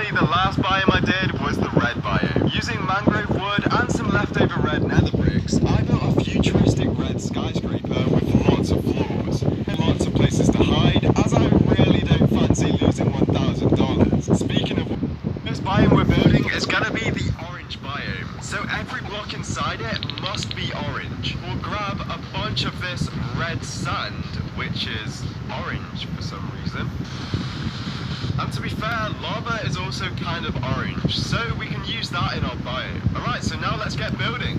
finally, the last biome I did was the red biome. Using mangrove wood and some leftover red nether bricks, I built a futuristic red skyscraper with lots of floors and lots of places to hide, as I really don't fancy losing $1,000. Speaking of this biome we're building is going to be the orange biome, so every block inside it must be orange. We'll grab a bunch of this red sand, which is orange for some reason. And to be fair, lava is also kind of orange, so we can use that in our biome. Alright, so now let's get building.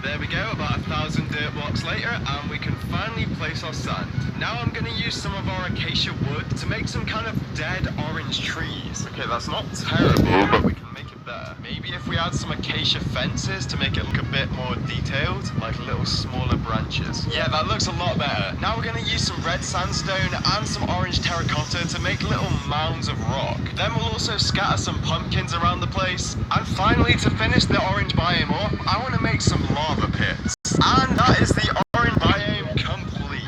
There we go, about 1,000 dirt blocks later, and we can finally place our sand. Now I'm going to use some of our acacia wood to make some kind of dead orange trees. Okay, that's not terrible, but we can make it better. Maybe if we add some acacia fences to make it look a bit more detailed, like little smaller branches. Yeah, that looks a lot better. Now we're going to use some red sandstone and some orange terracotta to make little mounds of rock. Then we'll also scatter some pumpkins around the place. And finally, to finish the orange biome off, I want to make some lava pits. And that is the orange biome complete.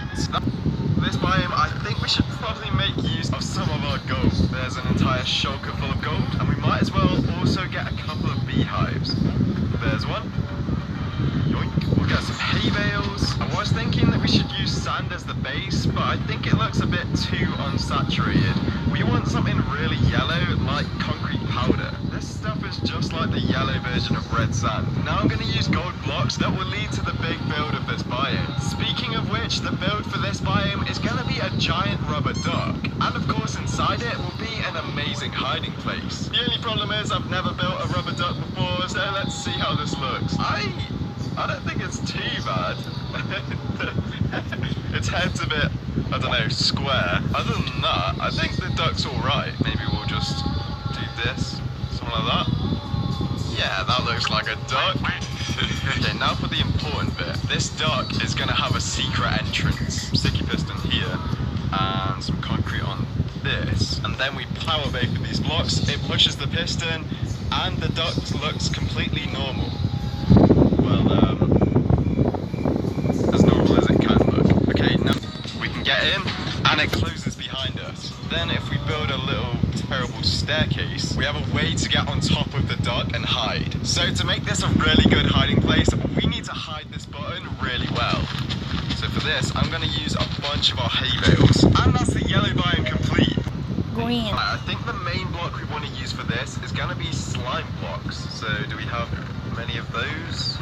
This biome, I think we should probably make use of some of our gold. There's an entire shulker full of gold, and we might as well also get a couple of beehives. There's one. Yoink. We'll get some hay bales. I was thinking that we should use sand as the base, but I think it looks a bit too unsaturated. We want something really yellow, like concrete powder. This stuff is just like the yellow version of red sand. Now I'm going to use gold blocks that will lead to the big build of this biome. Speaking of which, the build for this biome is going to be a giant rubber duck. And of course inside it will be an amazing hiding place. The only problem is I've never built a rubber duck before, so let's see how this looks. I don't think it's too bad. Its head's a bit, I don't know, square. Other than that, I think the duck's alright. Maybe we'll just do this, something like that. Yeah, that looks like a duck. Okay, now for the important bit. This duck is going to have a secret entrance. Sticky piston here, and some concrete on this. And then we power bake these blocks, it pushes the piston, and the duck looks completely normal. Well, as normal as it can look. Okay, now we can get in, and it closes behind us. Then if we build a little terrible staircase, we have a way to get on top of the duck and hide. So to make this a really good hiding place, we need to hide this button really well. So for this, I'm going to use a bunch of our hay bales. And that's the yellow biome complete. Green. I think the main block we want to use for this is going to be slime blocks. So do we have many of those?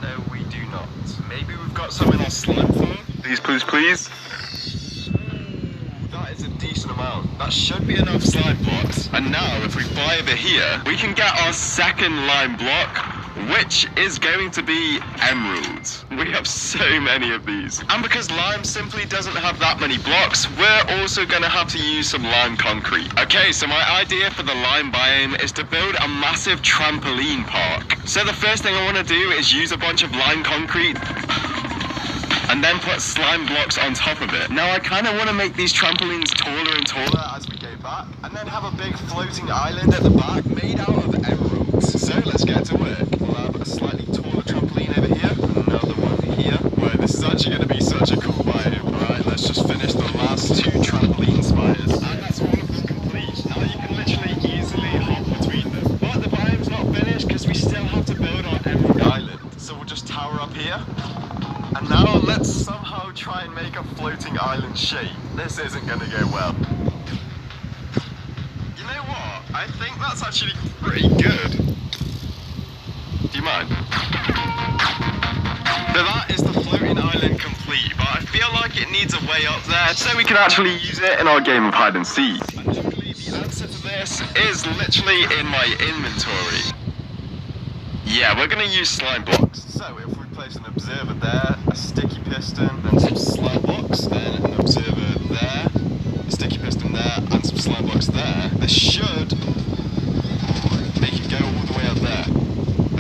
No, we do not. Maybe we've got some in our slime farm. Please, please, please. That is a decent amount. That should be enough slime blocks. And now, if we fly over here, we can get our second lime block, which is going to be emeralds. We have so many of these. And because lime simply doesn't have that many blocks, we're also going to have to use some lime concrete. Okay, so my idea for the lime biome is to build a massive trampoline park. So the first thing I want to do is use a bunch of lime concrete and then put slime blocks on top of it. Now I kind of want to make these trampolines taller and taller as we go back, and then have a big floating island at the back made out of emeralds. So let's get to work. We'll have a slightly taller trampoline over here, another one here. Wow, this is actually going to be such a cool biome. Alright, let's just finish the last two trampoline spires. And that's all of them complete. Now you can literally easily hop between them. But the biome's not finished because we still have to build our emerald island. So we'll just tower up here. And now let's somehow try and make a floating island shape. This isn't going to go well. You know what? I think that's actually pretty good. Do you mind? So that is the floating island complete, but I feel like it needs a way up there so we can actually use it in our game of hide and seek. And luckily the answer to this is literally in my inventory. Yeah, we're going to use slime blocks. So if we place an observer there, a sticky piston, then some slime blocks, then an observer there, a sticky piston there, and some slime blocks there, this should make it go all the way up there.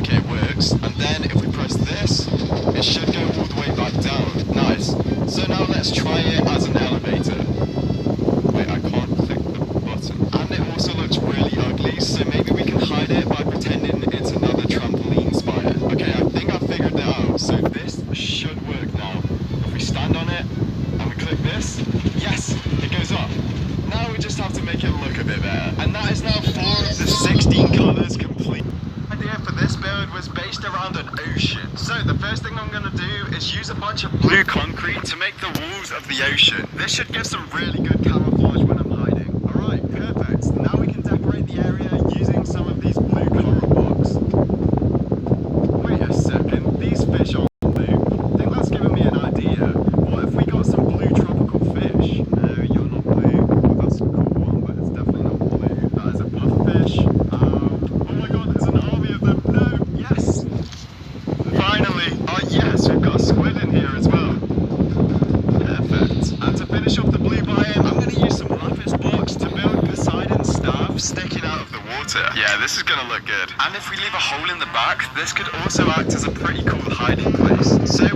Okay, it works. And then if we press this, it should go all the way back down. Nice. So now let's try it as an elevator. Wait, I can't click the button. And it also looks really ugly, so maybe we can hide it by pretending it's another trampoline spire. Okay, I think I figured it out. So this should work now. If we stand on it and we click this, yes, it goes up. first thing I'm gonna do is use a bunch of blue concrete to make the walls of the ocean. This should give some really good camouflage when I'm hiding. Alright, perfect. Now we can decorate the area using some of these blue coral blocks. Wait a second, these fish aren't blue. I think that's giving me an idea. What if we got some blue tropical fish? No, you're not blue. Well, that's a cool one, but it's definitely not blue. That is a pufferfish. Oh my god, there's an army of them. No, yes! Finally! Oh yes, we've got a squid in here as well. Perfect. And to finish off the blue biome, I'm going to use some lapis blocks to build Poseidon's staff sticking out of the water. Yeah, this is going to look good. And if we leave a hole in the back, this could also act as a pretty cool hiding place. So